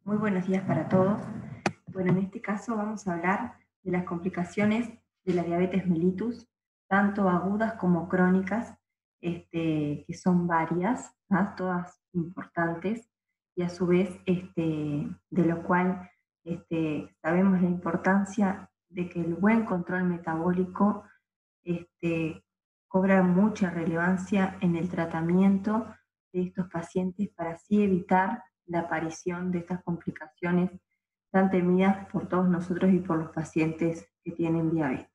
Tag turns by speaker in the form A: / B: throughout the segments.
A: Muy buenos días para todos. Bueno, en este caso vamos a hablar de las complicaciones de la diabetes mellitus, tanto agudas como crónicas, que son varias, ¿tá? Todas importantes, y a su vez, de lo cual sabemos la importancia de que el buen control metabólico cobra mucha relevancia en el tratamiento de estos pacientes para así evitar la aparición de estas complicaciones tan temidas por todos nosotros y por los pacientes que tienen diabetes.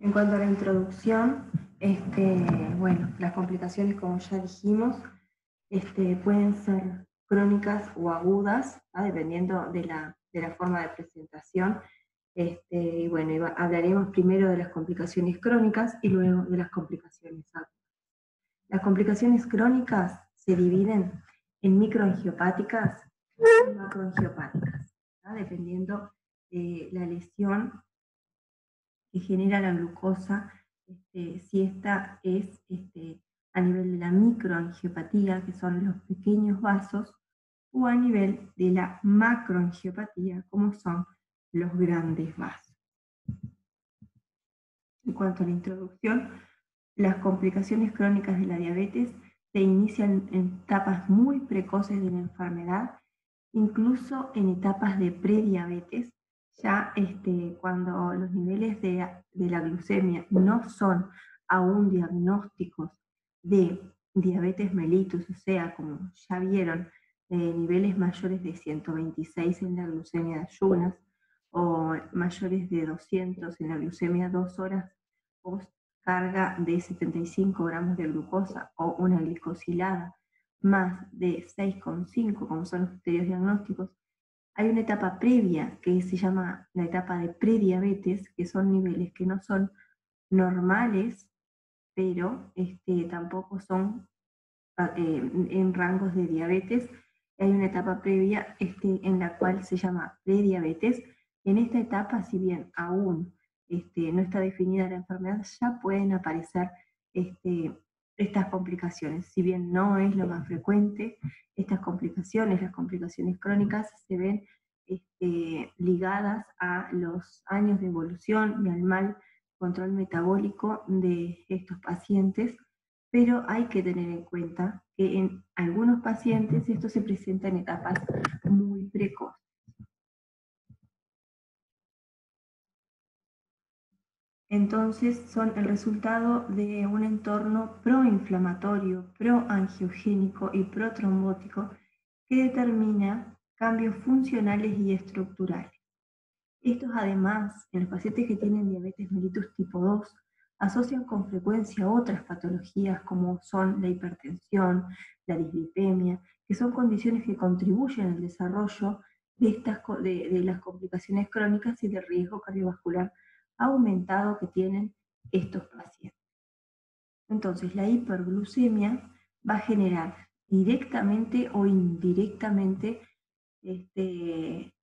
A: En cuanto a la introducción, bueno, las complicaciones, como ya dijimos, pueden ser crónicas o agudas, ¿tá? Dependiendo de la forma de presentación. Y bueno, hablaremos primero de las complicaciones crónicas y luego de las complicaciones agudas. Las complicaciones crónicas se dividen en microangiopáticas y macroangiopáticas, ¿tá? Dependiendo de la lesión que genera la glucosa, si esta es a nivel de la microangiopatía, que son los pequeños vasos, o a nivel de la macroangiopatía, como son los grandes vasos. En cuanto a la introducción, las complicaciones crónicas de la diabetes se inician en etapas muy precoces de la enfermedad, incluso en etapas de prediabetes, ya cuando los niveles de la glucemia no son aún diagnósticos de diabetes mellitus, o sea, como ya vieron, niveles mayores de 126 en la glucemia de ayunas, o mayores de 200 en la glucemia 2 horas post carga de 75 gramos de glucosa, o una glicosilada más de 6,5, como son los criterios diagnósticos. Hay una etapa previa que se llama la etapa de prediabetes, que son niveles que no son normales, pero tampoco son en rangos de diabetes. Hay una etapa previa en la cual se llama prediabetes. En esta etapa, si bien aún no está definida la enfermedad, ya pueden aparecer estas complicaciones. Si bien no es lo más frecuente, estas complicaciones, las complicaciones crónicas, se ven ligadas a los años de evolución y al mal control metabólico de estos pacientes, pero hay que tener en cuenta que en algunos pacientes esto se presenta en etapas muy precoces. Entonces son el resultado de un entorno proinflamatorio, proangiogénico y protrombótico que determina cambios funcionales y estructurales. Estos además, en los pacientes que tienen diabetes mellitus tipo 2, asocian con frecuencia otras patologías como son la hipertensión, la dislipemia, que son condiciones que contribuyen al desarrollo de las complicaciones crónicas y de riesgo cardiovascular aumentado que tienen estos pacientes. Entonces, la hiperglucemia va a generar directamente o indirectamente,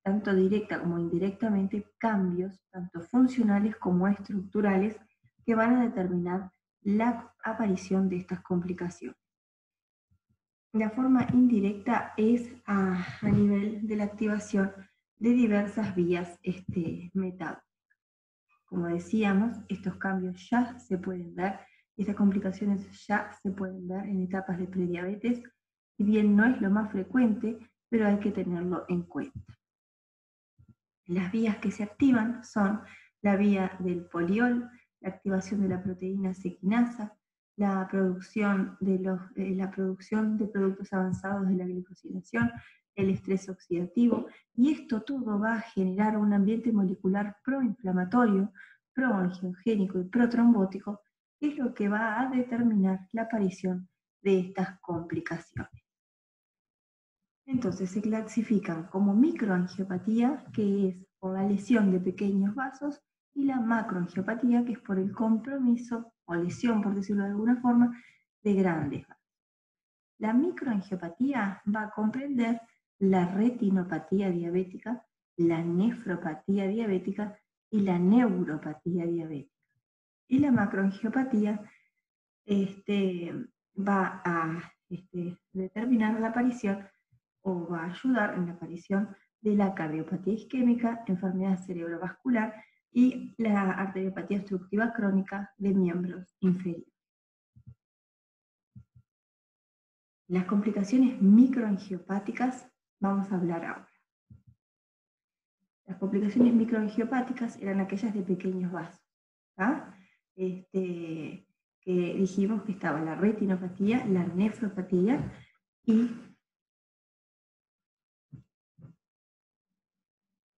A: tanto directa como indirectamente, cambios tanto funcionales como estructurales que van a determinar la aparición de estas complicaciones. La forma indirecta es a nivel de la activación de diversas vías metabólicas. Como decíamos, estos cambios ya se pueden ver, estas complicaciones ya se pueden ver en etapas de prediabetes, si bien no es lo más frecuente, pero hay que tenerlo en cuenta. Las vías que se activan son la vía del poliol, la activación de la proteína C quinasa, la producción de productos avanzados de la glicosilación, el estrés oxidativo, y esto todo va a generar un ambiente molecular proinflamatorio, proangiogénico y protrombótico, que es lo que va a determinar la aparición de estas complicaciones. Entonces se clasifican como microangiopatía, que es por la lesión de pequeños vasos, y la macroangiopatía, que es por el compromiso o lesión, por decirlo de alguna forma, de grandes vasos. La microangiopatía va a comprender la retinopatía diabética, la nefropatía diabética y la neuropatía diabética. Y la macroangiopatía va a determinar la aparición o va a ayudar en la aparición de la cardiopatía isquémica, enfermedad cerebrovascular y la arteriopatía obstructiva crónica de miembros inferiores. Las complicaciones microangiopáticas vamos a hablar ahora. Las complicaciones microangiopáticas eran aquellas de pequeños vasos, que dijimos que estaba la retinopatía, la nefropatía y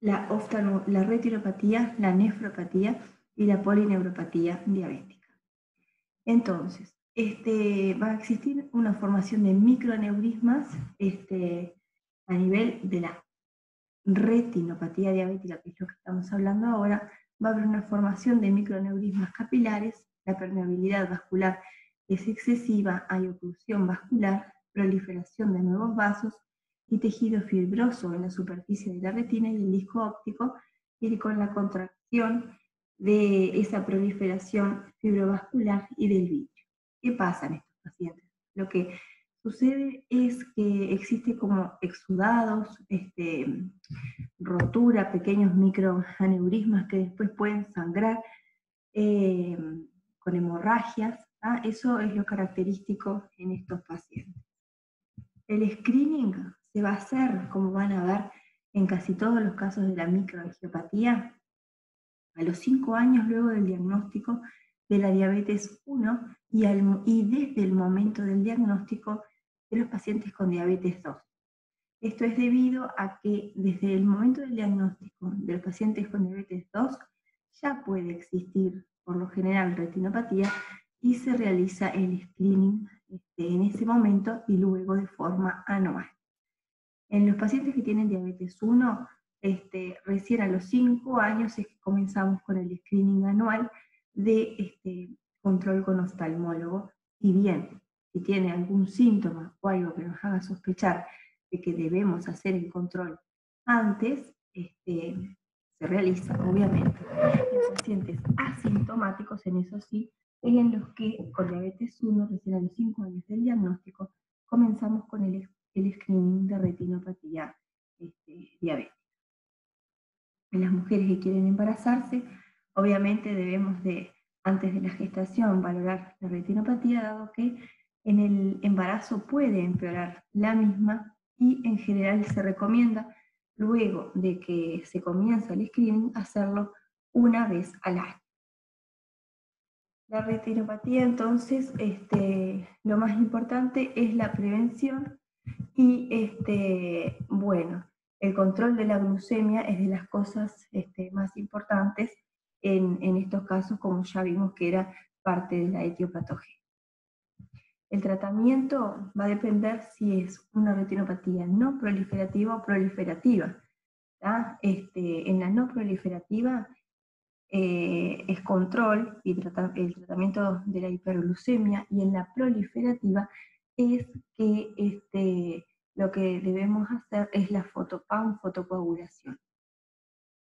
A: la retinopatía, la nefropatía y la polineuropatía diabética. Entonces, va a existir una formación de microaneurismas a nivel de la retinopatía diabética, que es lo que estamos hablando ahora. Va a haber una formación de microaneurismas capilares, la permeabilidad vascular es excesiva, hay oclusión vascular, proliferación de nuevos vasos y tejido fibroso en la superficie de la retina y el disco óptico, y con la contracción de esa proliferación fibrovascular y del vidrio. ¿Qué pasa en estos pacientes? Lo que sucede es que existe como exudados, rotura, pequeños microaneurismas que después pueden sangrar con hemorragias. Eso es lo característico en estos pacientes. El screening se va a hacer, como van a ver en casi todos los casos de la microangiopatía, a los 5 años luego del diagnóstico de la diabetes 1 y desde el momento del diagnóstico de los pacientes con diabetes 2. Esto es debido a que desde el momento del diagnóstico de los pacientes con diabetes 2 ya puede existir, por lo general, retinopatía y se realiza el screening en ese momento y luego de forma anual. En los pacientes que tienen diabetes 1, recién a los 5 años es que comenzamos con el screening anual de control con oftalmólogo, y bien, si tiene algún síntoma o algo que nos haga sospechar de que debemos hacer el control antes, se realiza, obviamente, en pacientes asintomáticos, en eso sí, en los que con diabetes 1, recién a los 5 años del diagnóstico, comenzamos con el screening de retinopatía diabética. En las mujeres que quieren embarazarse, obviamente debemos de, antes de la gestación, valorar la retinopatía, dado que en el embarazo puede empeorar la misma y en general se recomienda, luego de que se comienza el screening, hacerlo una vez al año. La retinopatía, entonces, lo más importante es la prevención y, bueno, el control de la glucemia es de las cosas más importantes en estos casos, como ya vimos que era parte de la etiopatogenia. El tratamiento va a depender si es una retinopatía no proliferativa o proliferativa. En la no proliferativa es control y el tratamiento de la hiperglucemia, y en la proliferativa es que lo que debemos hacer es la fotocoagulación.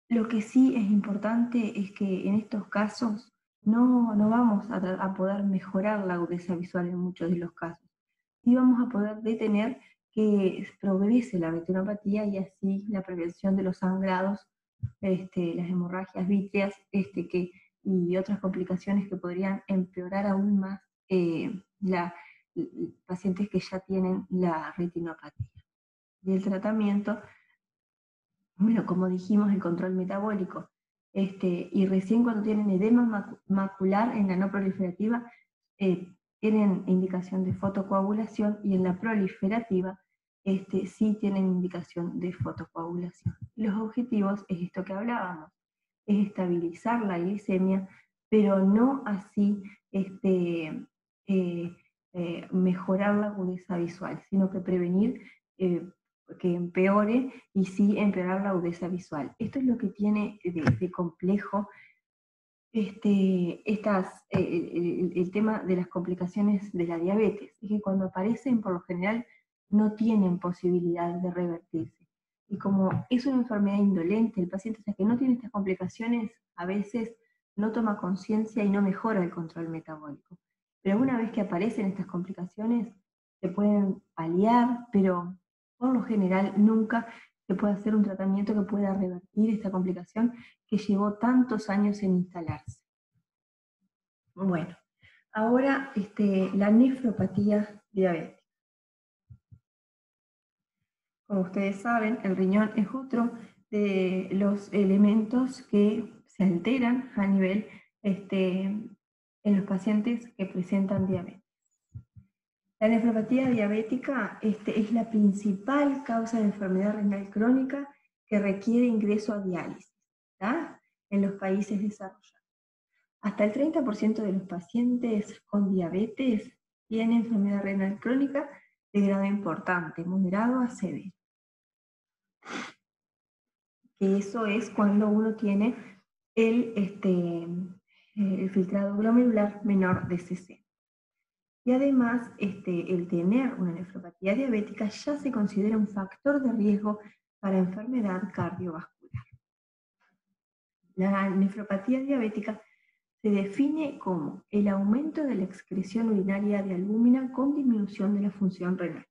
A: Lo que sí es importante es que en estos casos no vamos a poder mejorar la agudeza visual en muchos de los casos. Sí vamos a poder detener que progrese la retinopatía y así la prevención de los sangrados, las hemorragias vítreas y otras complicaciones que podrían empeorar aún más pacientes que ya tienen la retinopatía. Y el tratamiento, bueno, como dijimos, el control metabólico, y recién cuando tienen edema macular en la no proliferativa, tienen indicación de fotocoagulación, y en la proliferativa sí tienen indicación de fotocoagulación. Los objetivos es esto que hablábamos, es estabilizar la glicemia, pero no así mejorar la agudeza visual, sino que prevenir que empeore y sí empeorar la agudeza visual. Esto es lo que tiene de complejo el tema de las complicaciones de la diabetes, es que cuando aparecen por lo general no tienen posibilidad de revertirse. Y como es una enfermedad indolente, el paciente hasta que no tiene estas complicaciones a veces no toma conciencia y no mejora el control metabólico. Pero una vez que aparecen estas complicaciones se pueden paliar, pero por lo general nunca se puede hacer un tratamiento que pueda revertir esta complicación que llevó tantos años en instalarse. Bueno, ahora la nefropatía diabética. Como ustedes saben, el riñón es otro de los elementos que se alteran a nivel en los pacientes que presentan diabetes. La nefropatía diabética es la principal causa de enfermedad renal crónica que requiere ingreso a diálisis, ¿tá? En los países desarrollados. Hasta el 30% de los pacientes con diabetes tienen enfermedad renal crónica de grado importante, moderado a severo. Que eso es cuando uno tiene el filtrado glomerular menor de 60. Y además, el tener una nefropatía diabética ya se considera un factor de riesgo para enfermedad cardiovascular. La nefropatía diabética se define como el aumento de la excreción urinaria de albúmina con disminución de la función renal.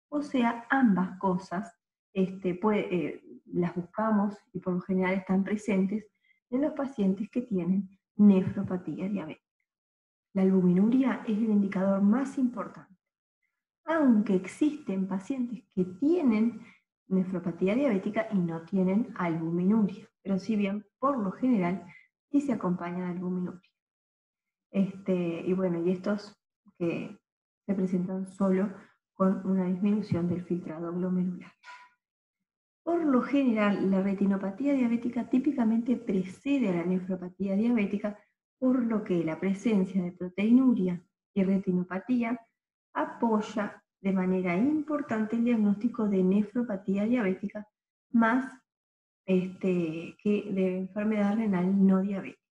A: O sea, ambas cosas las buscamos y por lo general están presentes en los pacientes que tienen nefropatía diabética. La albuminuria es el indicador más importante, aunque existen pacientes que tienen nefropatía diabética y no tienen albuminuria, pero si bien por lo general sí se acompaña de albuminuria. Y bueno, y estos que se presentan solo con una disminución del filtrado glomerular. Por lo general, la retinopatía diabética típicamente precede a la nefropatía diabética, por lo que la presencia de proteinuria y retinopatía apoya de manera importante el diagnóstico de nefropatía diabética más que de enfermedad renal no diabética.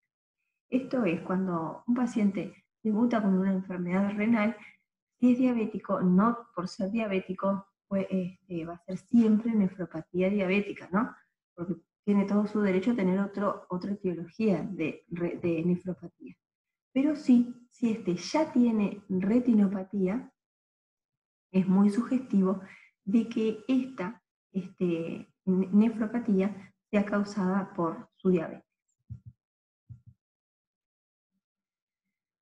A: Esto es cuando un paciente debuta con una enfermedad renal, si es diabético, no por ser diabético, pues, va a ser siempre nefropatía diabética, ¿no? Porque tiene todo su derecho a tener otra etiología de nefropatía. Pero sí, si ya tiene retinopatía, es muy sugestivo de que esta nefropatía sea causada por su diabetes.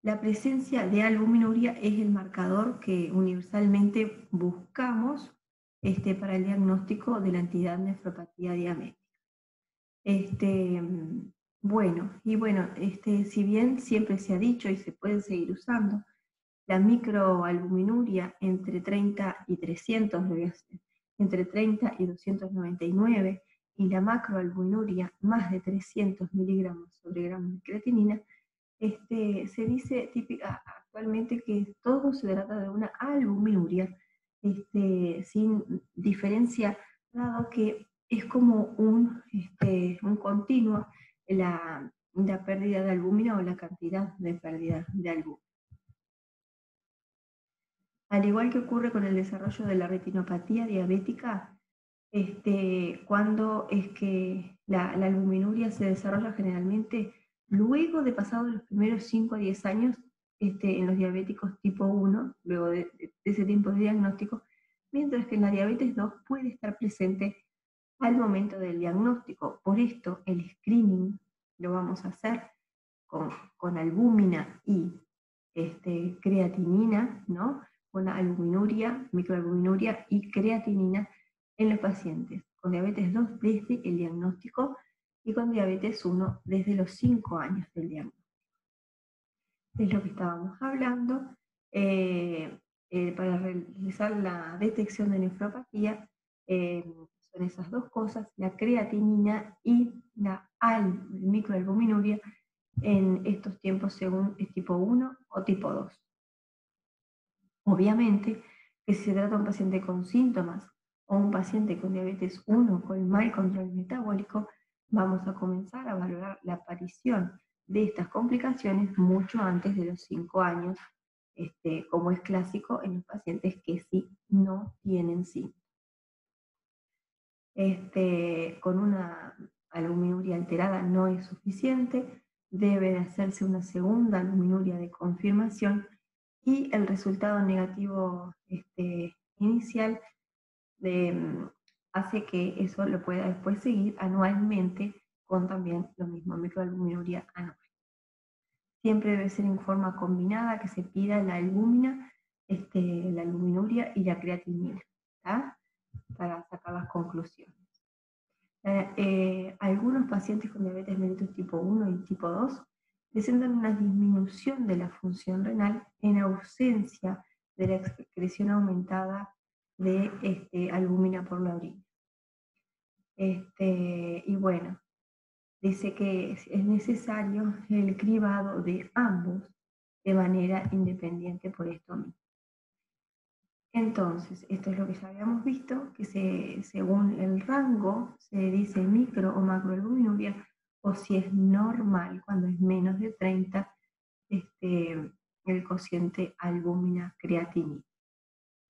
A: La presencia de albuminuria es el marcador que universalmente buscamos para el diagnóstico de la entidad nefropatía diabética. Si bien siempre se ha dicho y se puede seguir usando, la microalbuminuria entre 30 y 300, entre 30 y 299, y la macroalbuminuria más de 300 miligramos sobre gramos de creatinina, se dice actualmente que todo se trata de una albuminuria, sin diferencia, dado que es como un continuo la pérdida de albúmina o la cantidad de pérdida de albúmina. Al igual que ocurre con el desarrollo de la retinopatía diabética, cuando es que la albuminuria se desarrolla generalmente luego de pasados los primeros 5 a 10 años en los diabéticos tipo 1, luego de ese tiempo de diagnóstico, mientras que en la diabetes 2 puede estar presente al momento del diagnóstico. Por esto el screening lo vamos a hacer con albúmina y creatinina, ¿no? Con albuminuria, microalbuminuria y creatinina en los pacientes con diabetes 2 desde el diagnóstico y con diabetes 1 desde los 5 años del diagnóstico. Es lo que estábamos hablando. Para realizar la detección de nefropatía son esas dos cosas, la creatinina y la microalbuminuria en estos tiempos según es tipo 1 o tipo 2. Obviamente que si se trata de un paciente con síntomas o un paciente con diabetes 1 con mal control metabólico, vamos a comenzar a valorar la aparición de estas complicaciones mucho antes de los 5 años, como es clásico en los pacientes que sí no tienen síntomas. Con una albuminuria alterada no es suficiente, debe de hacerse una segunda albuminuria de confirmación y el resultado negativo inicial hace que eso lo pueda después seguir anualmente con también lo mismo, microalbuminuria anual. Siempre debe ser en forma combinada, que se pida la albúmina, la albuminuria y la creatinina, ¿tá? Para sacar las conclusiones. Algunos pacientes con diabetes mellitus tipo 1 y tipo 2 presentan una disminución de la función renal en ausencia de la excreción aumentada de albúmina por la orina. Y bueno, dice que es necesario el cribado de ambos de manera independiente por esto mismo. Entonces, esto es lo que ya habíamos visto, que según el rango se dice micro o macroalbuminuria, o si es normal, cuando es menos de 30, el cociente albúmina creatinina.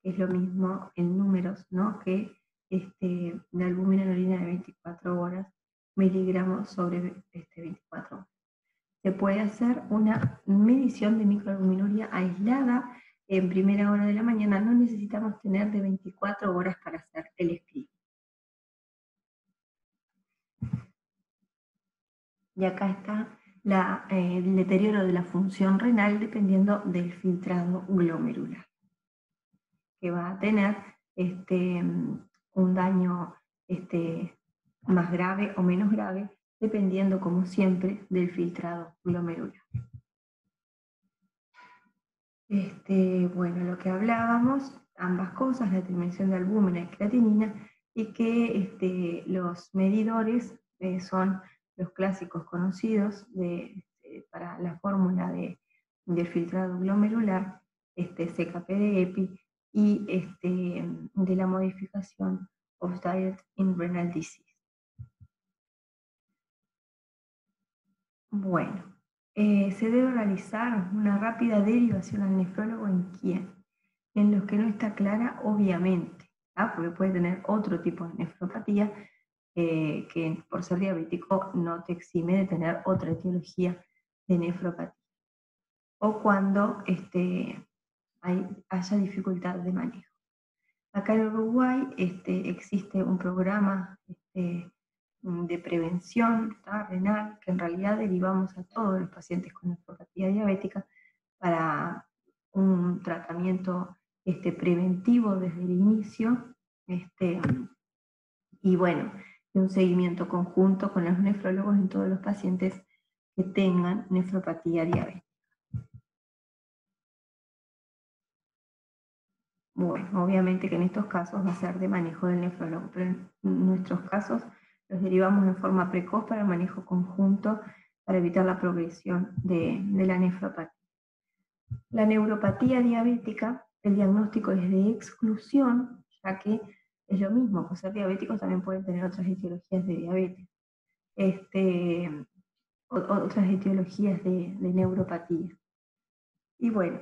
A: Es lo mismo en números, ¿no? Que la albúmina en orina de 24 horas, miligramos sobre 24 horas. Se puede hacer una medición de microalbuminuria aislada en primera hora de la mañana. No necesitamos tener de 24 horas para hacer el screening. Y acá está el deterioro de la función renal dependiendo del filtrado glomerular, que va a tener un daño más grave o menos grave, dependiendo, como siempre, del filtrado glomerular. Bueno, lo que hablábamos, ambas cosas, la dimensión de albúmina y creatinina, y que los medidores son los clásicos conocidos para la fórmula del filtrado glomerular, CKP de EPI, y de la modificación of diet in renal disease. Bueno, se debe realizar una rápida derivación al nefrólogo ¿en quién? En los que no está clara, obviamente, ¿tá? Porque puede tener otro tipo de nefropatía que por ser diabético no te exime de tener otra etiología de nefropatía. O cuando haya dificultad de manejo. Acá en Uruguay existe un programa de prevención renal, que en realidad derivamos a todos los pacientes con nefropatía diabética para un tratamiento preventivo desde el inicio, y bueno, un seguimiento conjunto con los nefrólogos en todos los pacientes que tengan nefropatía diabética. Bueno, obviamente que en estos casos va a ser de manejo del nefrólogo, pero en nuestros casos los derivamos en forma precoz para el manejo conjunto para evitar la progresión de la nefropatía. La neuropatía diabética, el diagnóstico es de exclusión, ya que es lo mismo, por ser diabéticos también pueden tener otras etiologías de diabetes, otras etiologías de neuropatía. Y bueno,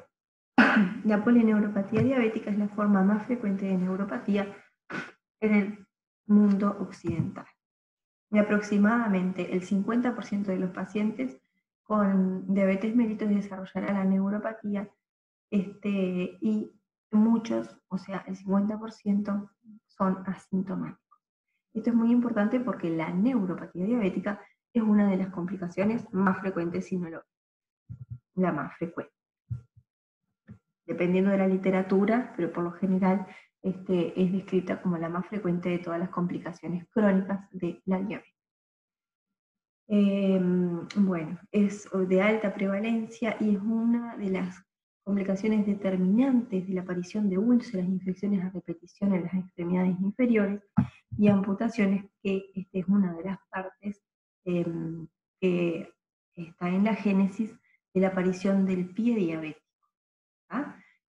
A: la polineuropatía diabética es la forma más frecuente de neuropatía en el mundo occidental. Y aproximadamente el 50% de los pacientes con diabetes mellitus desarrollará la neuropatía, y muchos, o sea, el 50% son asintomáticos. Esto es muy importante porque la neuropatía diabética es una de las complicaciones más frecuentes, si no la más frecuente. Dependiendo de la literatura, pero por lo general es descrita como la más frecuente de todas las complicaciones crónicas de la diabetes. Bueno, es de alta prevalencia y es una de las complicaciones determinantes de la aparición de úlceras, infecciones a repetición en las extremidades inferiores y amputaciones, que esta es una de las partes que está en la génesis de la aparición del pie diabético.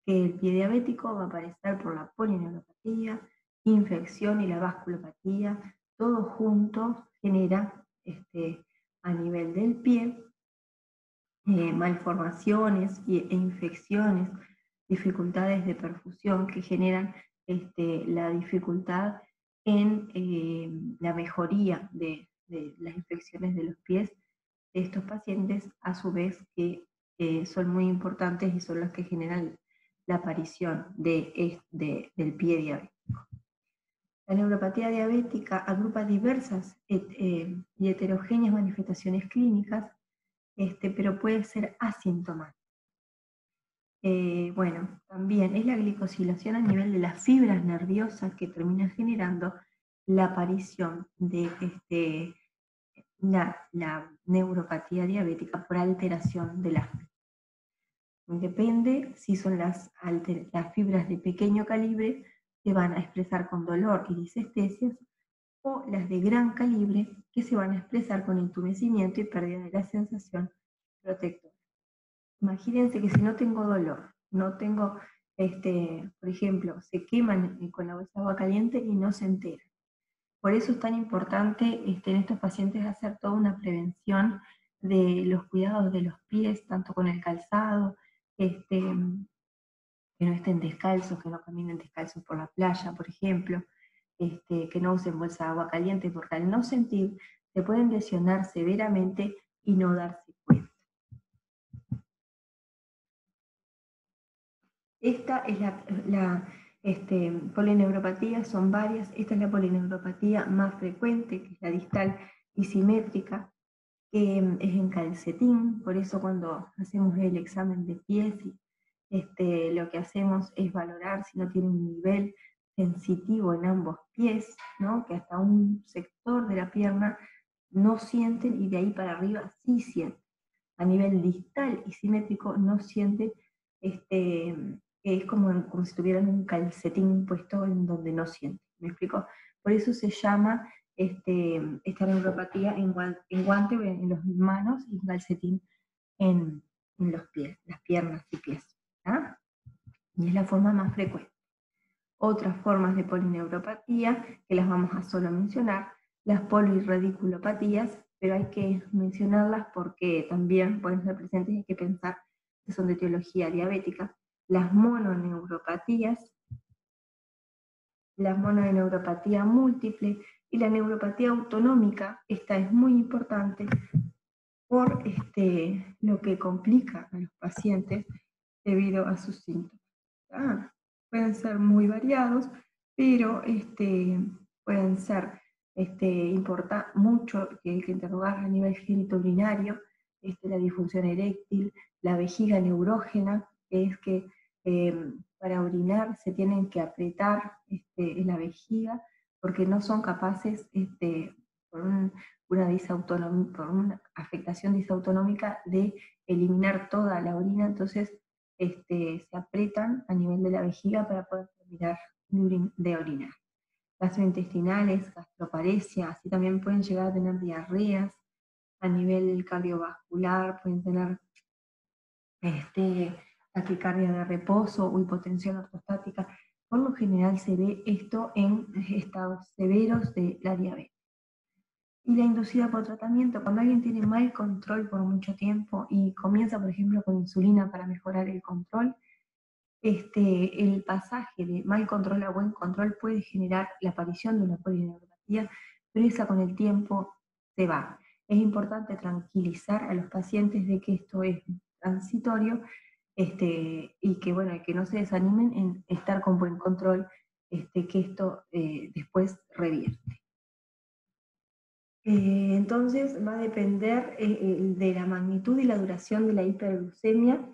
A: Que el pie diabético va a aparecer por la polineuropatía infección y la vasculopatía, todo junto genera a nivel del pie malformaciones e infecciones, dificultades de perfusión que generan la dificultad en la mejoría de las infecciones de los pies de estos pacientes, a su vez que son muy importantes y son los que generan la aparición del pie diabético. La neuropatía diabética agrupa diversas y heterogéneas manifestaciones clínicas, pero puede ser asintomático. Bueno, también es la glicosilación a nivel de las fibras nerviosas que termina generando la aparición de la neuropatía diabética por alteración de las fibras. Depende si son las fibras de pequeño calibre, que van a expresar con dolor y disestesias, o las de gran calibre, que se van a expresar con entumecimiento y pérdida de la sensación protectora. Imagínense que si no tengo dolor, no tengo, por ejemplo, se queman con la bolsa de agua caliente y no se enteran. Por eso es tan importante en estos pacientes hacer toda una prevención de los cuidados de los pies, tanto con el calzado, que no estén descalzos, que no caminen descalzos por la playa, por ejemplo, que no usen bolsa de agua caliente, porque al no sentir se pueden lesionar severamente y no darse cuenta. Esta es la polineuropatía, son varias. Esta es la polineuropatía más frecuente, que es la distal y simétrica, que es en calcetín. Por eso cuando hacemos el examen de pies, lo que hacemos es valorar si no tiene un nivel sensitivo en ambos pies, ¿no? Que hasta un sector de la pierna no sienten y de ahí para arriba sí sienten. A nivel distal y simétrico no sienten, es como si tuvieran un calcetín puesto en donde no sienten. ¿Me explico? Por eso se llama esta neuropatía en guante en las manos y un calcetín en los pies, las piernas y pies. ¿Ah? Y es la forma más frecuente. Otras formas de polineuropatía, que las vamos a solo mencionar, las polirradiculopatías, pero hay que mencionarlas porque también pueden ser presentes y hay que pensar que son de etiología diabética. Las mononeuropatías, la mononeuropatía múltiple y la neuropatía autonómica. Esta es muy importante por lo que complica a los pacientes debido a sus síntomas. Pueden ser muy variados, pero pueden ser mucho que hay que interrogar a nivel genitourinario, la disfunción eréctil, la vejiga neurógena, que es que para orinar se tienen que apretar en la vejiga porque no son capaces, por una afectación disautonómica, de eliminar toda la orina. Entonces se aprietan a nivel de la vejiga para poder terminar de orinar. Gastrointestinales, gastroparesia, así también pueden llegar a tener diarreas. A nivel cardiovascular pueden tener taquicardia de reposo o hipotensión ortostática. Por lo general se ve esto en estados severos de la diabetes. Y la inducida por tratamiento, cuando alguien tiene mal control por mucho tiempo y comienza, por ejemplo, con insulina para mejorar el control, el pasaje de mal control a buen control puede generar la aparición de una polineuropatía, pero esa con el tiempo se va. Es importante tranquilizar a los pacientes de que esto es transitorio, y que, bueno, que no se desanimen en estar con buen control, que esto después revierte. Entonces va a depender de la magnitud y la duración de la hiperglucemia,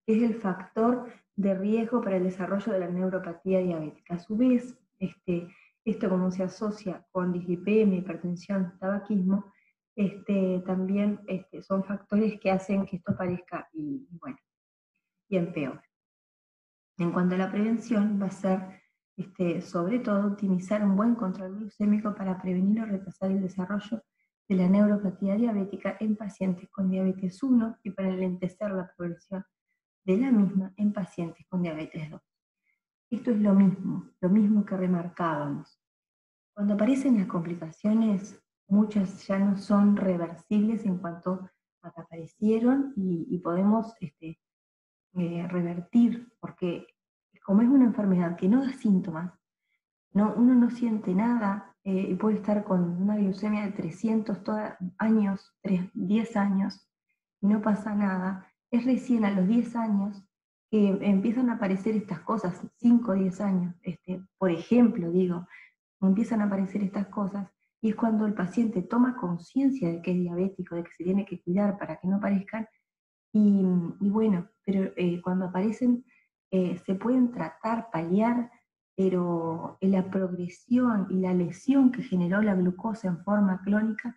A: que es el factor de riesgo para el desarrollo de la neuropatía diabética. A su vez, esto como se asocia con dislipemia, hipertensión, tabaquismo, también son factores que hacen que esto aparezca y empeore. En cuanto a la prevención, va a ser sobre todo optimizar un buen control glucémico para prevenir o retrasar el desarrollo de la neuropatía diabética en pacientes con diabetes 1 y para enlentecer la progresión de la misma en pacientes con diabetes 2. esto es lo mismo que remarcábamos. Cuando aparecen las complicaciones, muchas ya no son reversibles en cuanto a que aparecieron y podemos revertir, porque como es una enfermedad que no da síntomas, uno no siente nada y puede estar con una glucemia de 300 años, 10 años, y no pasa nada. Es recién a los 10 años que empiezan a aparecer estas cosas, 5 o 10 años, por ejemplo, digo, empiezan a aparecer estas cosas, y es cuando el paciente toma conciencia de que es diabético, de que se tiene que cuidar para que no aparezcan, y bueno, pero cuando aparecen se pueden tratar, paliar, pero la progresión y la lesión que generó la glucosa en forma crónica,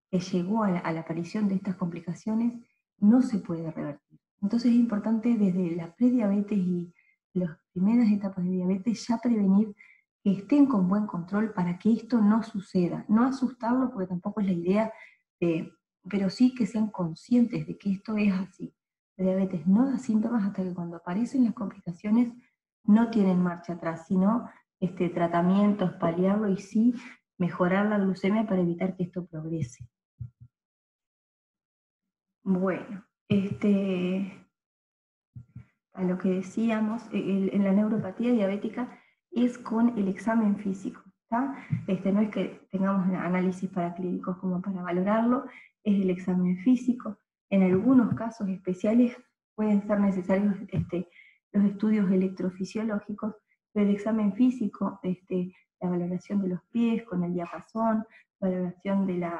A: que llegó a la aparición de estas complicaciones, no se puede revertir. Entonces es importante desde la prediabetes y las primeras etapas de diabetes ya prevenir que estén con buen control para que esto no suceda. No asustarlos porque tampoco es la idea, pero sí que sean conscientes de que esto es así. La diabetes no da síntomas hasta que cuando aparecen las complicaciones no tienen marcha atrás, sino tratamientos, paliarlo y sí mejorar la glucemia para evitar que esto progrese. Bueno, a lo que decíamos, en la neuropatía diabética es con el examen físico, ¿tá? No es que tengamos análisis paraclínicos como para valorarlo, es el examen físico. En algunos casos especiales pueden ser necesarios los estudios electrofisiológicos, pero el examen físico, la valoración de los pies con el diapasón, valoración de los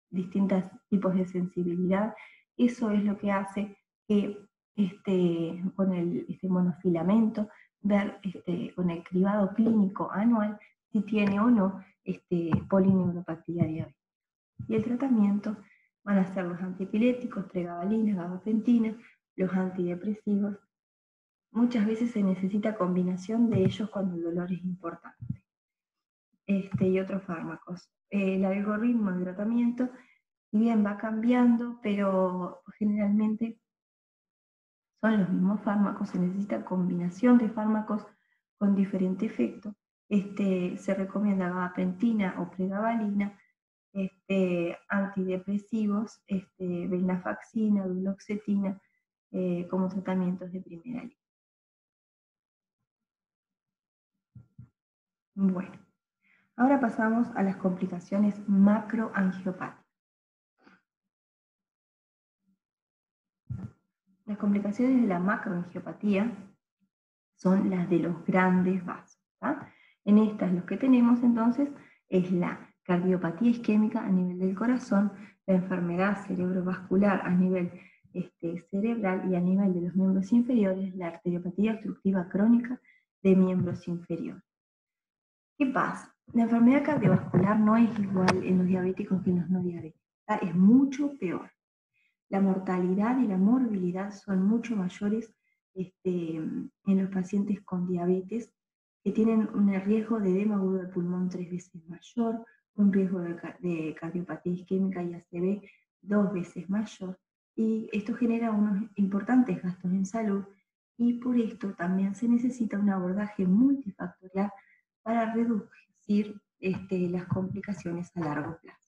A: distintos tipos de sensibilidad, eso es lo que hace que con el monofilamento, ver con el cribado clínico anual si tiene o no polineuropatía diabética. Y el tratamiento van a ser los antiepiléticos, pregabalina, gabapentina, los antidepresivos. Muchas veces se necesita combinación de ellos cuando el dolor es importante. Y otros fármacos. El algoritmo de tratamiento, si bien va cambiando, pero generalmente son los mismos fármacos, se necesita combinación de fármacos con diferente efecto. Se recomienda gabapentina o pregabalina, antidepresivos, venlafaxina, duloxetina, como tratamientos de primera línea. Bueno, ahora pasamos a las complicaciones macroangiopáticas. Las complicaciones de la macroangiopatía son las de los grandes vasos. ¿tá? En estas lo que tenemos entonces es la cardiopatía isquémica a nivel del corazón, la enfermedad cerebrovascular a nivel cerebral y a nivel de los miembros inferiores, la arteriopatía obstructiva crónica de miembros inferiores. ¿Qué pasa? La enfermedad cardiovascular no es igual en los diabéticos que en los no diabéticos, ¿tá? Es mucho peor. La mortalidad y la morbilidad son mucho mayores en los pacientes con diabetes, que tienen un riesgo de edema agudo del pulmón 3 veces mayor, un riesgo de cardiopatía isquémica y ACV 2 veces mayor, y esto genera unos importantes gastos en salud, y por esto también se necesita un abordaje multifactorial para reducir las complicaciones a largo plazo.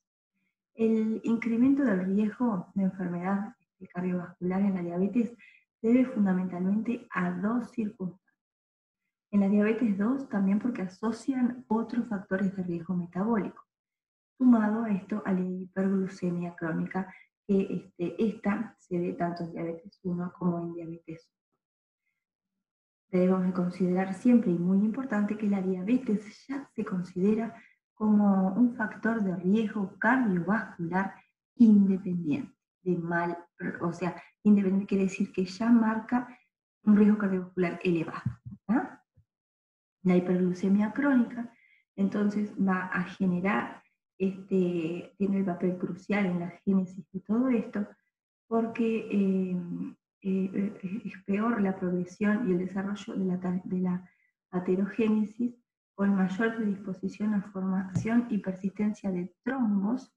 A: El incremento del riesgo de enfermedad cardiovascular en la diabetes se debe fundamentalmente a dos circunstancias. En la diabetes 2 también porque asocian otros factores de riesgo metabólico. Sumado a esto a la hiperglucemia crónica, que esta se ve tanto en diabetes 1 como en diabetes 2. Debemos considerar siempre, y muy importante, que la diabetes ya se considera como un factor de riesgo cardiovascular independiente, o sea, independiente quiere decir que ya marca un riesgo cardiovascular elevado. ¿tá? La hiperglucemia crónica, entonces, va a generar, tiene el papel crucial en la génesis de todo esto, porque es peor la progresión y el desarrollo de la aterogénesis, con mayor predisposición a formación y persistencia de trombos,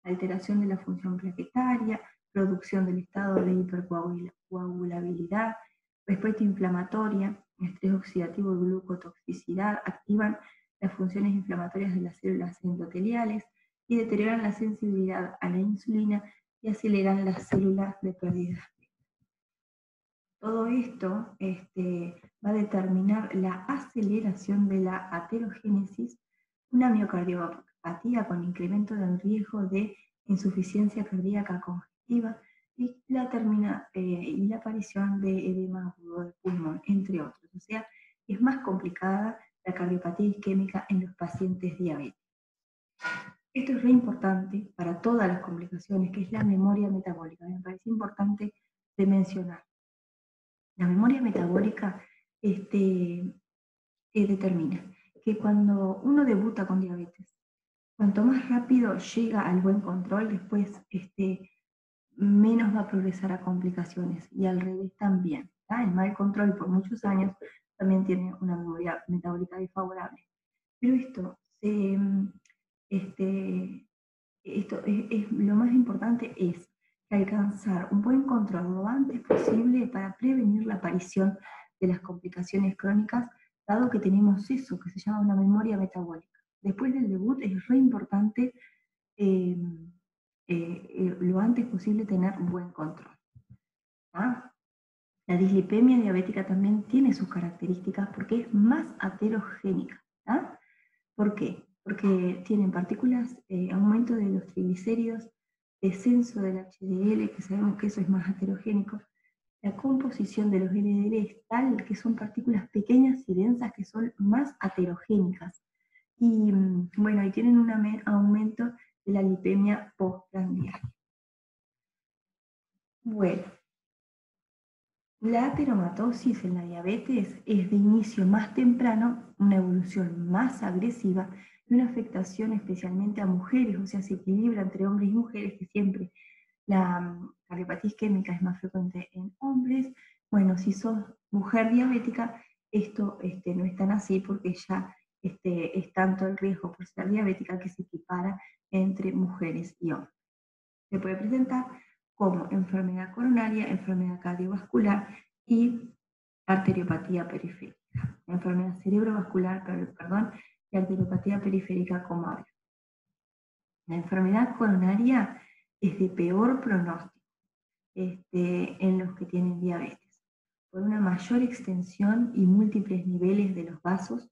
A: alteración de la función plaquetaria, producción del estado de hipercoagulabilidad, respuesta inflamatoria, estrés oxidativo y glucotoxicidad activan las funciones inflamatorias de las células endoteliales y deterioran la sensibilidad a la insulina y aceleran las células de pérdida. Todo esto va a determinar la aceleración de la aterogénesis, una miocardiopatía con incremento del riesgo de insuficiencia cardíaca congestiva y la aparición de edema agudo del pulmón, entre otros. O sea, es más complicada la cardiopatía isquémica en los pacientes diabéticos. Esto es re importante para todas las complicaciones, que es la memoria metabólica. Me parece importante de mencionar. La memoria metabólica determina que cuando uno debuta con diabetes, cuanto más rápido llega al buen control, después menos va a progresar a complicaciones, y al revés también. El mal control por muchos años también tiene una memoria metabólica desfavorable. Pero esto lo más importante es alcanzar un buen control lo antes posible para prevenir la aparición de las complicaciones crónicas, dado que tenemos eso que se llama una memoria metabólica. Después del debut es re importante lo antes posible tener un buen control. ¿Ah? La dislipemia diabética también tiene sus características porque es más aterogénica. ¿Ah? ¿Por qué? Porque tienen partículas, aumento de los triglicéridos, descenso del HDL, que sabemos que eso es más heterogénico. La composición de los LDL es tal que son partículas pequeñas y densas que son más aterogénicas. Y bueno, y tienen un aumento de la lipemia postprandial. Bueno, la ateromatosis en la diabetes es de inicio más temprano, una evolución más agresiva y una afectación especialmente a mujeres, o sea, se equilibra entre hombres y mujeres, que siempre la cardiopatía isquémica es más frecuente en hombres. Bueno, si sos mujer diabética, esto no es tan así, porque ya es tanto el riesgo por ser diabética que se equipara entre mujeres y hombres. Se puede presentar como enfermedad coronaria, enfermedad cardiovascular y arteriopatía periférica. Enfermedad cerebrovascular, perdón, y arteriopatía periférica como habla. La enfermedad coronaria es de peor pronóstico en los que tienen diabetes, por una mayor extensión y múltiples niveles de los vasos,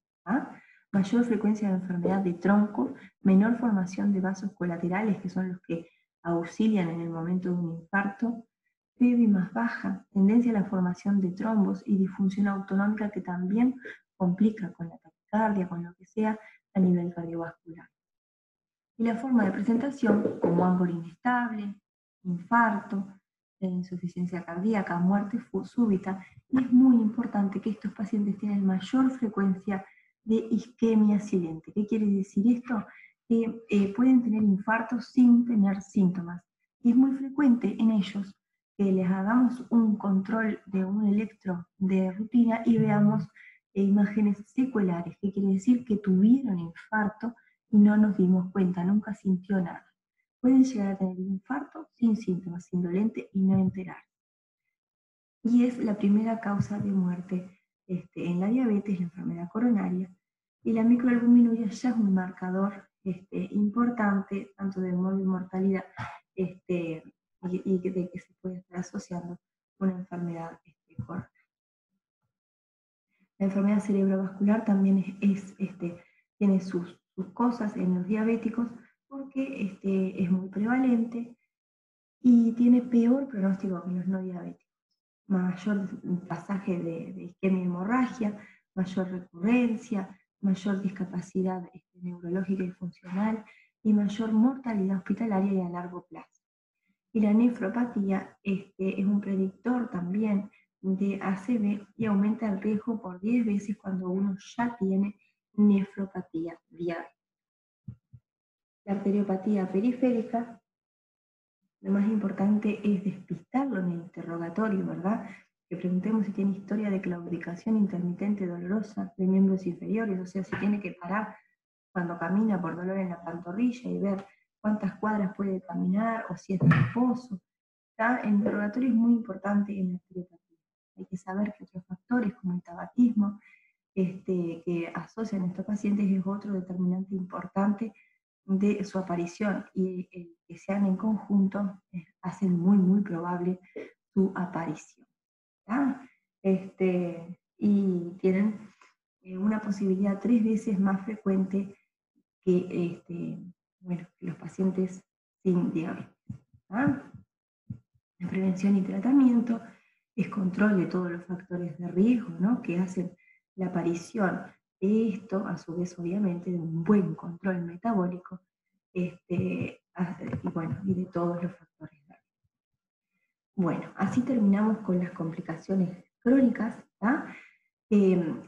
A: mayor frecuencia de enfermedad de tronco, menor formación de vasos colaterales, que son los que auxilian en el momento de un infarto, PV más baja, tendencia a la formación de trombos y disfunción autonómica, que también complica con la taquicardia, con lo que sea a nivel cardiovascular. Y la forma de presentación, como ángulo inestable, infarto, insuficiencia cardíaca, muerte súbita, y es muy importante que estos pacientes tienen mayor frecuencia de isquemia silente. ¿Qué quiere decir esto? Que pueden tener infartos sin tener síntomas. Y es muy frecuente en ellos que les hagamos un control de un electro de rutina y veamos imágenes secuelares. ¿Qué quiere decir? Que tuvieron infarto y no nos dimos cuenta, nunca sintió nada. Pueden llegar a tener infarto sin síntomas, indolente y no enterarse. Y es la primera causa de muerte en la diabetes, la enfermedad coronaria, y la microalbuminuria ya es un marcador importante, tanto de mortalidad y de que se puede estar asociando con una enfermedad coronaria. La enfermedad cerebrovascular también tiene sus cosas en los diabéticos, porque es muy prevalente y tiene peor pronóstico que los no diabéticos. Mayor pasaje de isquemia y hemorragia, mayor recurrencia, mayor discapacidad neurológica y funcional, y mayor mortalidad hospitalaria y a largo plazo. Y la nefropatía es un predictor también de ACV y aumenta el riesgo por 10 veces cuando uno ya tiene nefropatía diabética. La arteriopatía periférica, lo más importante es despistarlo en el interrogatorio, ¿verdad? Que preguntemos si tiene historia de claudicación intermitente dolorosa de miembros inferiores, o sea, si tiene que parar cuando camina por dolor en la pantorrilla y ver cuántas cuadras puede caminar, o si es de reposo. El interrogatorio es muy importante en la arteriopatía. Hay que saber que otros factores como el tabaquismo que asocian a estos pacientes es otro determinante importante de su aparición, y que sean en conjunto hacen muy, muy probable su aparición. ¿Tá? Y tienen una posibilidad 3 veces más frecuente que, bueno, que los pacientes sin diabetes. ¿Tá? La prevención y tratamiento es control de todos los factores de riesgo, ¿no?, que hacen la aparición de esto, a su vez obviamente de un buen control metabólico, y bueno, y de todos los factores de riesgo. Bueno, así terminamos con las complicaciones crónicas, ¿tá?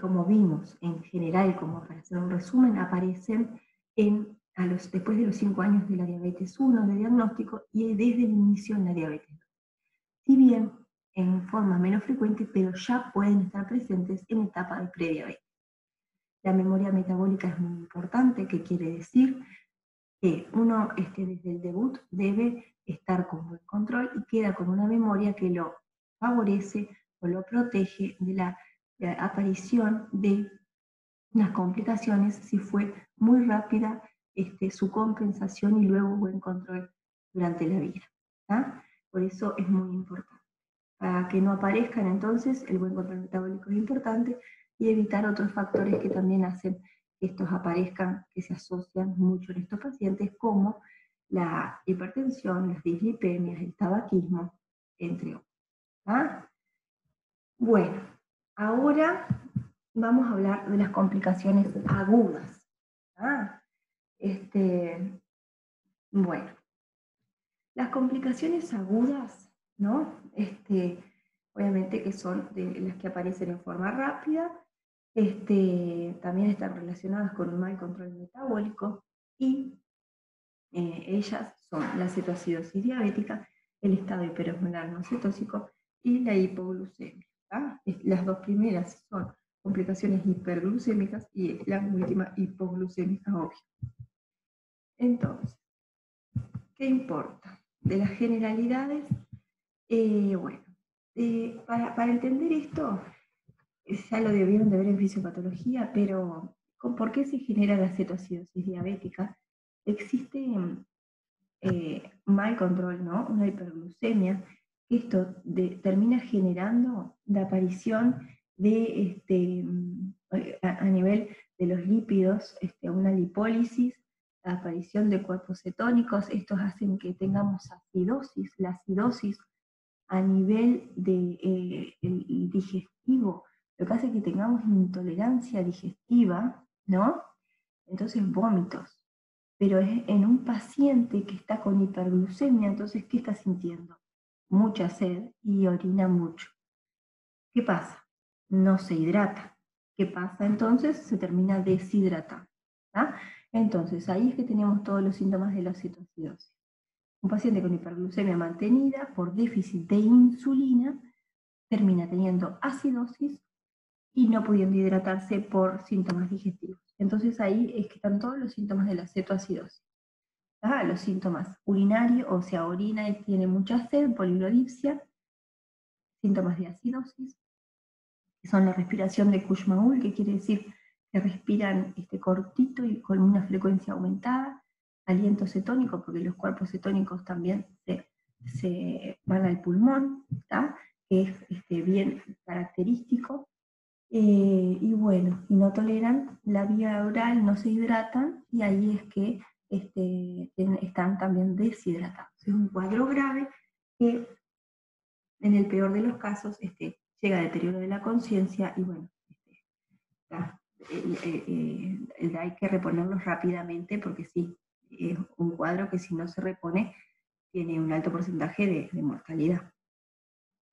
A: Como vimos, en general, como para hacer un resumen, aparecen después de los 5 años de la diabetes 1 de diagnóstico y desde el inicio en la diabetes 2. Si bien en forma menos frecuente, pero ya pueden estar presentes en etapa de prediabetes. La memoria metabólica es muy importante, que quiere decir que uno desde el debut debe estar con buen control y queda con una memoria que lo favorece o lo protege de la aparición de las complicaciones si fue muy rápida su compensación y luego buen control durante la vida. ¿tá? Por eso es muy importante. Para que no aparezcan entonces, el buen control metabólico es importante y evitar otros factores que también hacen que estos aparezcan, que se asocian mucho en estos pacientes, como la hipertensión, las dislipemias, el tabaquismo, entre otros. ¿tá? Bueno, ahora vamos a hablar de las complicaciones agudas. ¿tá? Bueno, las complicaciones agudas, ¿no? Obviamente que son de las que aparecen en forma rápida, también están relacionadas con un mal control metabólico y ellas son la cetoacidosis diabética, el estado hiperosmolar no cetóxico y la hipoglucemia. ¿tá? Las dos primeras son complicaciones hiperglucémicas y la última hipoglucémica, obvio. Entonces, ¿qué importa? De las generalidades, bueno, para entender esto, ya lo debieron de ver en fisiopatología, pero ¿por qué se genera la cetoacidosis diabética? Existe mal control, ¿no? Una hiperglucemia, que esto termina generando la aparición de, a nivel de los lípidos, una lipólisis, la aparición de cuerpos cetónicos. Estos hacen que tengamos acidosis. La acidosis a nivel el digestivo, lo que hace que tengamos intolerancia digestiva, ¿no? Entonces vómitos. Pero es en un paciente que está con hiperglucemia, entonces, ¿qué está sintiendo? Mucha sed y orina mucho. ¿Qué pasa? No se hidrata. ¿Qué pasa entonces? Se termina deshidratando. ¿tá? Entonces, ahí es que tenemos todos los síntomas de la cetoacidosis. Un paciente con hiperglucemia mantenida por déficit de insulina termina teniendo acidosis y no pudiendo hidratarse por síntomas digestivos. Entonces ahí es que están todos los síntomas de la cetoacidosis. Los síntomas urinarios, o sea, orina y tiene mucha sed, polilodipsia, síntomas de acidosis, que son la respiración de Kussmaul, que quiere decir que respiran cortito y con una frecuencia aumentada, aliento cetónico, porque los cuerpos cetónicos también se van al pulmón, ¿tá? Que es bien característico, y bueno, y no toleran la vía oral, no se hidratan, y ahí es que están también deshidratados. Es un cuadro grave que en el peor de los casos llega a deterioro de la conciencia y bueno, hay que reponerlos rápidamente porque sí, es un cuadro que si no se repone tiene un alto porcentaje de mortalidad.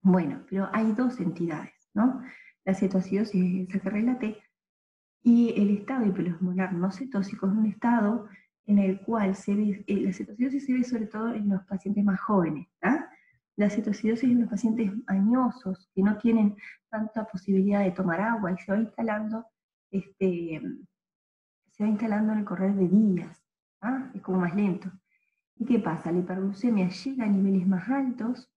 A: Bueno, pero hay dos entidades, ¿no? La cetoacidosis, esa que relaté, y el estado hiperosmolar no cetóxico es un estado en el cual se ve, la cetoacidosis se ve sobre todo en los pacientes más jóvenes, ¿tá? La cetoacidosis en los pacientes añosos, que no tienen tanta posibilidad de tomar agua y se va instalando, en el correr de días, ¿tá? Es como más lento. ¿Y qué pasa? La hiperglucemia llega a niveles más altos,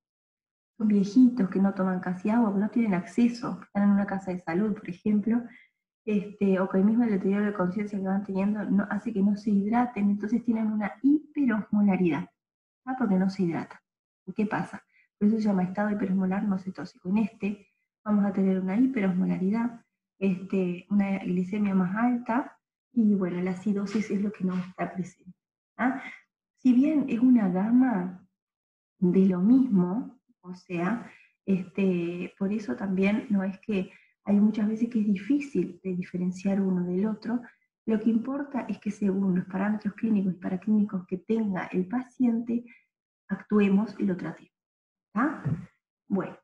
A: son viejitos que no toman casi agua, que no tienen acceso, que están en una casa de salud, por ejemplo, o que el mismo deterioro de conciencia que van teniendo no, hace que no se hidraten, entonces tienen una hiperosmolaridad, porque no se hidrata. ¿Y qué pasa? Por eso se llama estado hiperosmolar no cetóxico. En este vamos a tener una hiperosmolaridad, una glicemia más alta, y bueno, la acidosis es lo que no está presente. ¿Ah? Si bien es una gama de lo mismo, o sea, por eso también no es que hay muchas veces que es difícil de diferenciar uno del otro. Lo que importa es que según los parámetros clínicos y paraclínicos que tenga el paciente, actuemos y lo tratemos. ¿Ah? Bueno,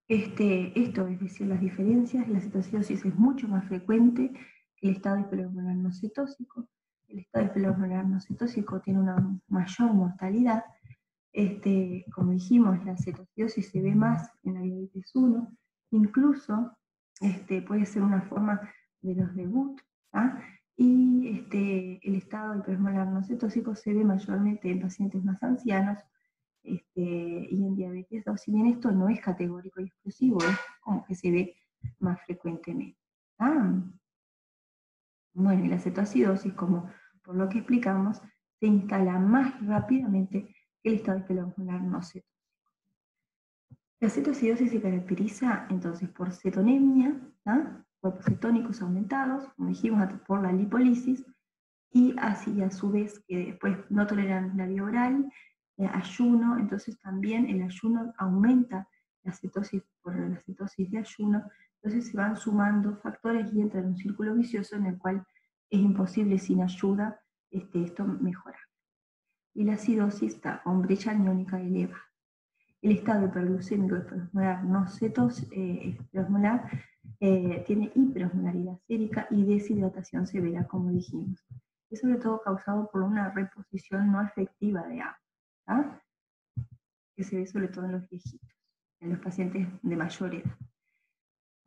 A: esto es decir, las diferencias, la cetoacidosis es mucho más frecuente que el estado hiperosmolar no cetóxico. El estado hiperosmolar no cetóxico tiene una mayor mortalidad. Como dijimos, la cetoacidosis se ve más en la diabetes 1, incluso puede ser una forma de los de Gut, ¿ah? Y el estado hiperosmolar no cetóxico se ve mayormente en pacientes más ancianos, y en diabetes 2, si bien esto no es categórico y exclusivo, es como que se ve más frecuentemente. Ah, bueno, y la cetoacidosis, como por lo que explicamos, se instala más rápidamente que el estado hiperosmolar no cetóxico. La cetoacidosis se caracteriza entonces por cetonemia, cuerpos cetónicos aumentados, como dijimos, por la lipólisis, y así a su vez que después no toleran la vía oral, ayuno, entonces también el ayuno aumenta la cetosis por la cetosis de ayuno, entonces se van sumando factores y entra en un círculo vicioso en el cual es imposible sin ayuda esto mejorar. Y la acidosis está con brecha aniónica elevada. El estado hiperglucémico hiperosmolar no hiperosmolar, tiene hiperosmolaridad sérica y deshidratación severa, como dijimos. Es sobre todo causado por una reposición no efectiva de agua, ¿tá? Que se ve sobre todo en los viejitos, en los pacientes de mayor edad.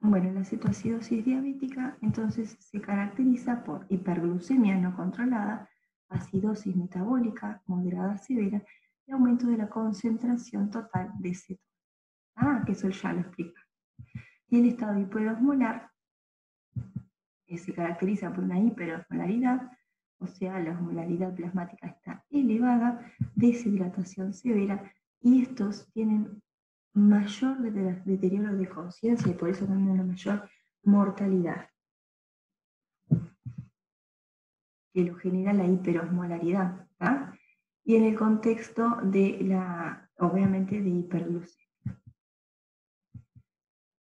A: Bueno, la cetoacidosis diabética entonces se caracteriza por hiperglucemia no controlada, acidosis metabólica moderada severa y aumento de la concentración total de cetona. Que eso ya lo explica. Y el estado hiperosmolar se caracteriza por una hiperosmolaridad, o sea, la osmolaridad plasmática está elevada, deshidratación severa, y estos tienen mayor deterioro de conciencia y por eso también una mayor mortalidad, que lo genera la hiperosmolaridad, ¿tá? Y en el contexto de obviamente, de hiperglucemia.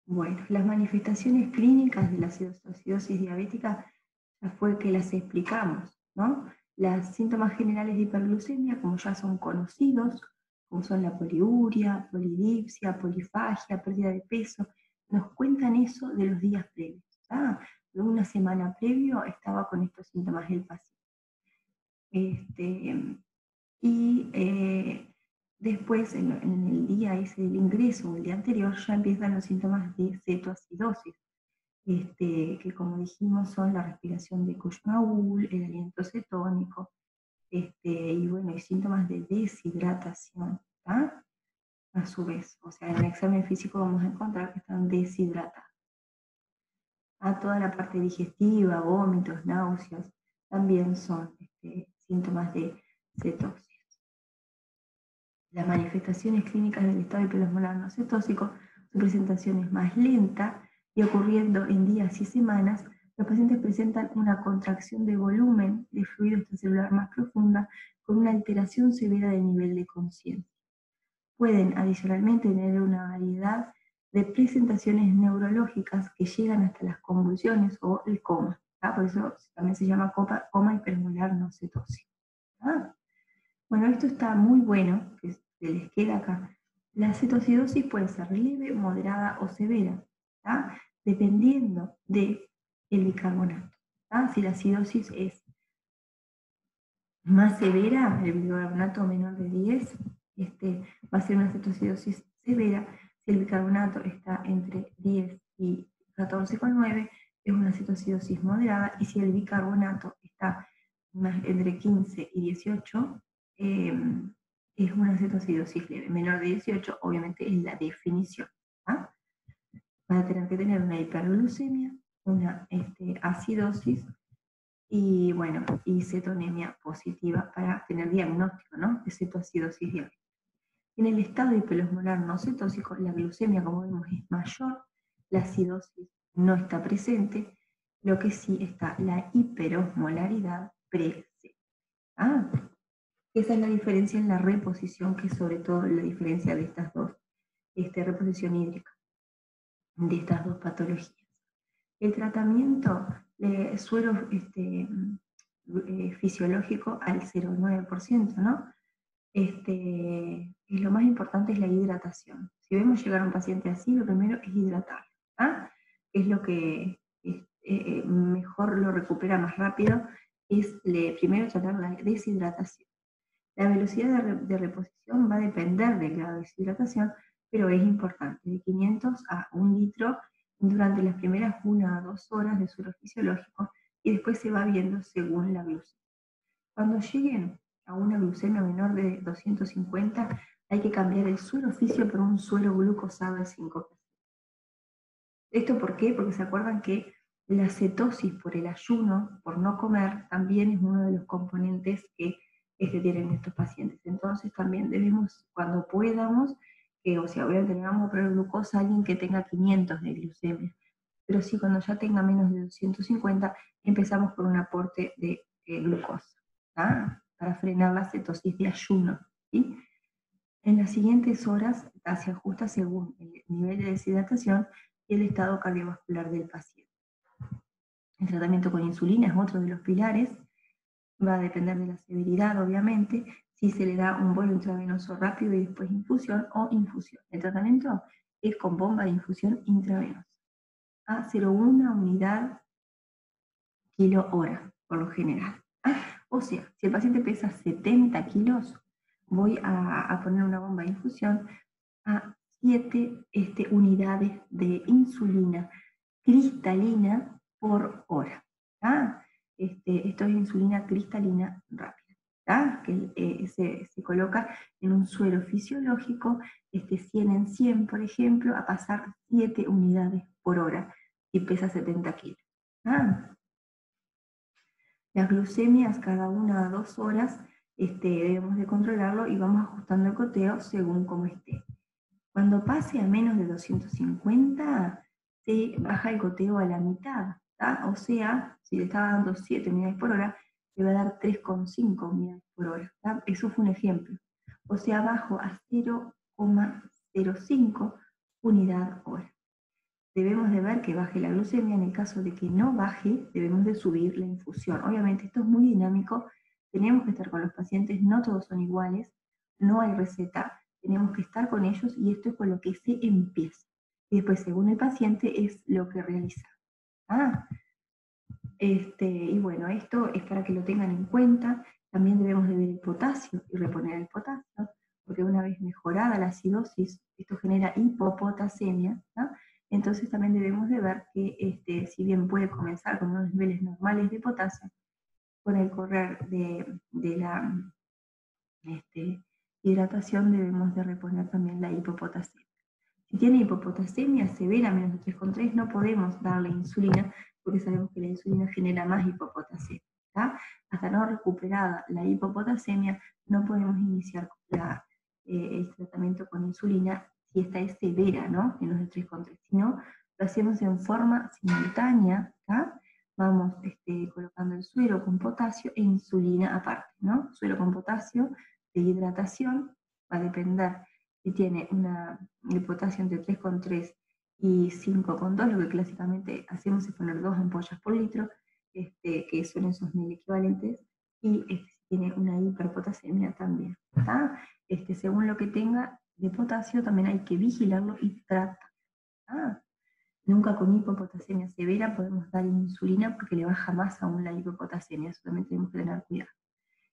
A: Bueno, las manifestaciones clínicas de la cetoacidosis diabética ya fue que las explicamos, ¿no? Los síntomas generales de hiperglucemia, como ya son conocidos, como son la poliuria, polidipsia, polifagia, pérdida de peso, nos cuentan eso de los días previos. De una semana previo estaba con estos síntomas el paciente. Después, en el día ese del ingreso o el día anterior, ya empiezan los síntomas de cetoacidosis, que como dijimos son la respiración de Kussmaul, el aliento cetónico, y bueno, hay síntomas de deshidratación, ¿tá? A su vez, o sea, en el examen físico vamos a encontrar que están deshidratados. Toda la parte digestiva, vómitos, náuseas, también son síntomas de cetosis. Las manifestaciones clínicas del estado hiperosmolar no cetóxico, su presentación es más lenta y ocurriendo en días y semanas, los pacientes presentan una contracción de volumen de fluido extracelular más profunda con una alteración severa del nivel de conciencia. Pueden adicionalmente tener una variedad de presentaciones neurológicas que llegan hasta las convulsiones o el coma. Por eso también se llama coma hiperosmolar no cetóxico. Bueno, esto está muy bueno, que se les queda acá. La cetoacidosis puede ser leve, moderada o severa, dependiendo del bicarbonato. Si la acidosis es más severa, el bicarbonato menor de 10, va a ser una cetoacidosis severa. Si el bicarbonato está entre 10 y 14,9, es una cetoacidosis moderada. Y si el bicarbonato está entre 15 y 18, es una cetoacidosis leve. Menor de 18, obviamente, es la definición. ¿Ah? Va a tener que tener una hiperglucemia, una acidosis y, bueno, y cetonemia positiva para tener diagnóstico, ¿no?, de cetoacidosis diabética. En el estado hiperosmolar no cetóxico, la glucemia, como vemos, es mayor, la acidosis no está presente, lo que sí está la hiperosmolaridad presente. Esa es la diferencia en la reposición, que es sobre todo la diferencia de estas dos, reposición hídrica, de estas dos patologías. El tratamiento de suero fisiológico al 0,9%, ¿no? Y lo más importante es la hidratación. Si vemos llegar a un paciente así, lo primero es hidratarlo, es lo que mejor lo recupera más rápido, es primero tratar la deshidratación. La velocidad de reposición va a depender del grado de deshidratación, pero es importante, de 500 a 1 litro durante las primeras 1 a 2 horas de suero fisiológico, y después se va viendo según la glucemia. Cuando lleguen a una glucemia menor de 250, hay que cambiar el suero fisio por un suero glucosado de 5%. ¿Esto por qué? Porque se acuerdan que la cetosis por el ayuno, por no comer, también es uno de los componentes que tienen estos pacientes. Entonces también debemos, cuando podamos, o sea, obviamente le vamos a poner glucosa a alguien que tenga 500 de glucemia, pero sí, cuando ya tenga menos de 250, empezamos por un aporte de glucosa, para frenar la cetosis de ayuno, ¿sí? En las siguientes horas se ajusta según el nivel de deshidratación y el estado cardiovascular del paciente. El tratamiento con insulina es otro de los pilares, va a depender de la severidad, obviamente, si se le da un bolo intravenoso rápido y después infusión o infusión. El tratamiento es con bomba de infusión intravenosa, a 0,1 unidad kilo hora, por lo general. O sea, si el paciente pesa 70 kilos, voy a poner una bomba de infusión a 7 unidades de insulina cristalina por hora. Esto es insulina cristalina rápida, que se coloca en un suero fisiológico, 100 en 100, por ejemplo, a pasar 7 unidades por hora y pesa 70 kilos. Las glucemias cada 1 a 2 horas debemos de controlarlo y vamos ajustando el goteo según cómo esté. Cuando pase a menos de 250, se baja el goteo a la mitad, o sea, si le estaba dando 7 unidades por hora, le va a dar 3,5 unidades por hora. Eso fue un ejemplo. O sea, bajo a 0,05 unidad hora. Debemos de ver que baje la glucemia. En el caso de que no baje, debemos de subir la infusión. Obviamente esto es muy dinámico, tenemos que estar con los pacientes, no todos son iguales, no hay receta, tenemos que estar con ellos y esto es con lo que se empieza. Y después, según el paciente, es lo que realiza. Y bueno, esto es para que lo tengan en cuenta. También debemos de ver el potasio y reponer el potasio, porque una vez mejorada la acidosis, esto genera hipopotasemia, entonces también debemos de ver que si bien puede comenzar con unos niveles normales de potasio, con el correr de la hidratación debemos de reponer también la hipopotasemia. Si tiene hipopotasemia severa, menos de 3,3, no podemos darle insulina, porque sabemos que la insulina genera más hipopotasemia. Hasta no recuperada la hipopotasemia, no podemos iniciar el tratamiento con insulina si esta es severa, ¿no? Menos de 3,3. Si no, lo hacemos en forma simultánea, vamos colocando el suero con potasio e insulina aparte, ¿no? Suero con potasio de hidratación, va a depender si tiene el potasio entre 3,3 y 5,2, lo que clásicamente hacemos es poner 2 ampollas por litro, que son esos 1000 equivalentes, y si tiene una hiperpotasemia también. Según lo que tenga de potasio, también hay que vigilarlo y tratar. Nunca con hipopotasemia severa podemos dar insulina porque le baja más aún la hipopotasemia, eso también tenemos que tener cuidado.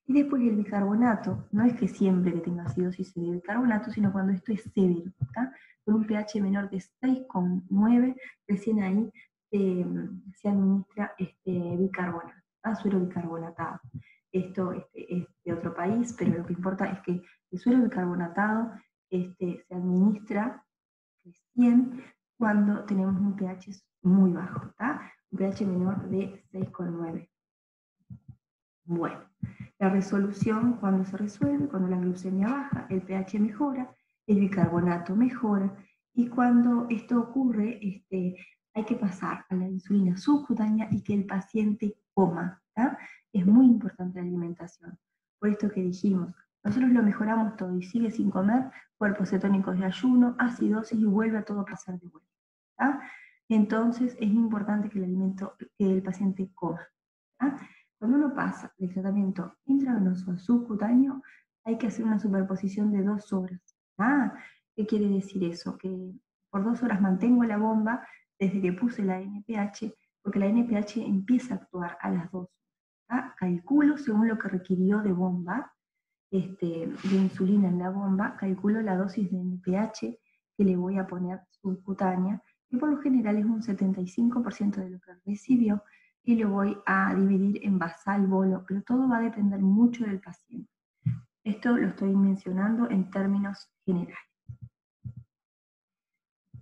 A: Y después el bicarbonato, no es que siempre que tenga acidosis se dé bicarbonato, sino cuando esto es severo, con un pH menor de 6,9, recién ahí se administra bicarbonato, suero bicarbonatado. Esto es de otro país, pero lo que importa es que el El suero bicarbonatado se administra recién cuando tenemos un pH muy bajo, ¿tá? Un pH menor de 6,9. Bueno, la resolución, cuando se resuelve, cuando la glucemia baja, el pH mejora, el bicarbonato mejora, y cuando esto ocurre, hay que pasar a la insulina subcutánea y que el paciente coma, ¿tá? Es muy importante la alimentación. Por esto que dijimos, nosotros lo mejoramos todo y sigue sin comer, cuerpos cetónicos de ayuno, acidosis y vuelve a todo pasar de vuelta, ¿tá? Entonces es importante que el paciente coma, ¿tá? Cuando uno pasa del tratamiento intravenoso a subcutáneo, hay que hacer una superposición de 2 horas. ¿Qué quiere decir eso? Que por 2 horas mantengo la bomba desde que puse la NPH, porque la NPH empieza a actuar a las 2 horas. Calculo según lo que requirió de bomba, de insulina en la bomba, calculo la dosis de NPH que le voy a poner subcutánea, que por lo general es un 75% de lo que recibió, y lo voy a dividir en basal, bolo, pero todo va a depender mucho del paciente. Esto lo estoy mencionando en términos generales.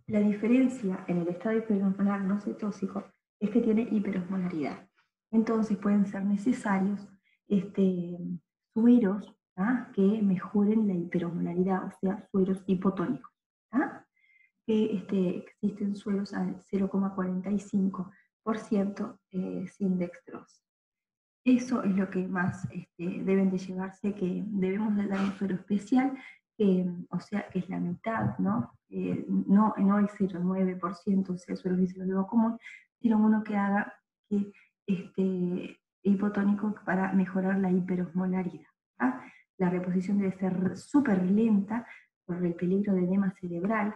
A: La diferencia en el estado hiperosmolar no cetósico es que tiene hiperosmolaridad. Entonces pueden ser necesarios sueros que mejoren la hiperosmolaridad, o sea, sueros hipotónicos. Que existen sueros al 0,45% sin dextrosa. Eso es lo que más deben de llevarse, que debemos de dar un suero especial, o sea, que es la mitad, ¿no? No el 0,9%, o sea, el suero glicémico común, sino uno que haga hipotónico para mejorar la hiperosmolaridad. La reposición debe ser súper lenta por el peligro de edema cerebral,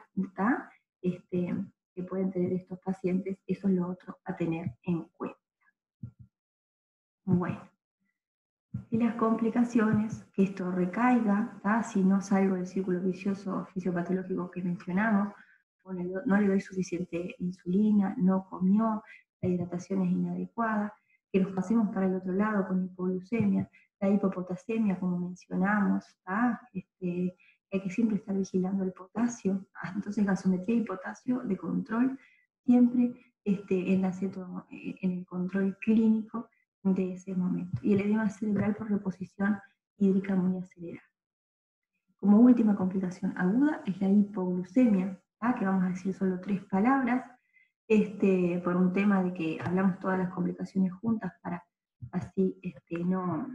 A: que pueden tener estos pacientes. Eso es lo otro a tener en cuenta. Bueno, y las complicaciones, que esto recaiga, si no salgo del círculo vicioso fisiopatológico que mencionamos, no le doy suficiente insulina, no comió, la hidratación es inadecuada, que nos pasemos para el otro lado con hipoglucemia, la hipopotasemia, como mencionamos, hay que siempre estar vigilando el potasio, entonces gasometría y potasio de control, siempre en el control clínico de ese momento. Y el edema cerebral por reposición hídrica muy acelerada. Como última complicación aguda es la hipoglucemia, que vamos a decir solo 3 palabras, por un tema de que hablamos todas las complicaciones juntas para así no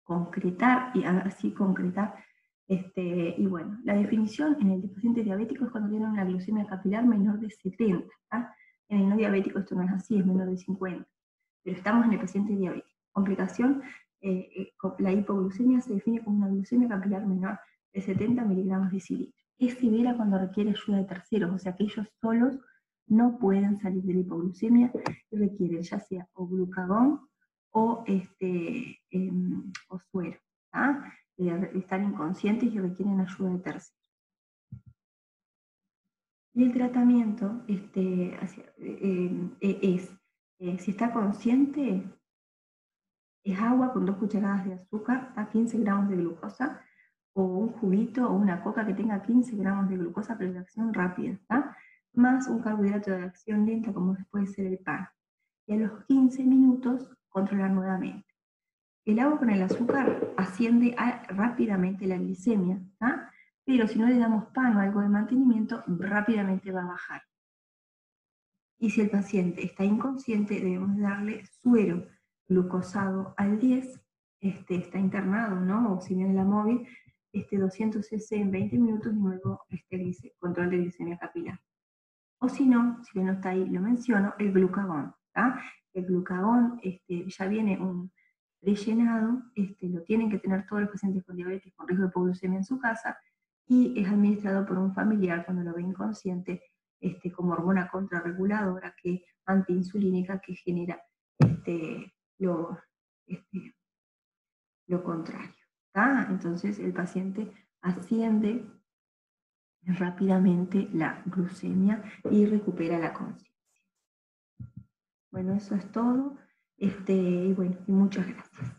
A: concretar y así concretar. Y bueno, la definición en el paciente diabético es cuando tiene una glucemia capilar menor de 70. En el no diabético esto no es así, es menor de 50. Pero estamos en el paciente diabético. Complicación, la hipoglucemia se define como una glucemia capilar menor de 70 miligramos de cilindro. Es severa cuando requiere ayuda de terceros, o sea que ellos solos no pueden salir de la hipoglucemia y requieren ya sea o glucagón o suero. Están inconscientes y requieren ayuda de terceros. Y el tratamiento si está consciente, es agua con 2 cucharadas de azúcar a 15 gramos de glucosa, o un juguito o una coca que tenga 15 gramos de glucosa, pero de acción rápida, más un carbohidrato de acción lenta como puede ser el pan. Y a los 15 minutos controlar nuevamente. El agua con el azúcar asciende rápidamente la glicemia, pero si no le damos pan o algo de mantenimiento, rápidamente va a bajar. Y si el paciente está inconsciente, debemos darle suero glucosado al 10, está internado, ¿no? O si viene la móvil, 200 cc en 20 minutos y luego control de glicemia capilar. O si no, si bien no está ahí, lo menciono, el glucagón. El glucagón ya viene un rellenado, lo tienen que tener todos los pacientes con diabetes con riesgo de hipoglucemia en su casa, y es administrado por un familiar cuando lo ve inconsciente, como hormona contrarreguladora antiinsulínica que genera lo contrario. Entonces el paciente asciende rápidamente la glucemia y recupera la conciencia. Bueno, eso es todo. Y muchas gracias.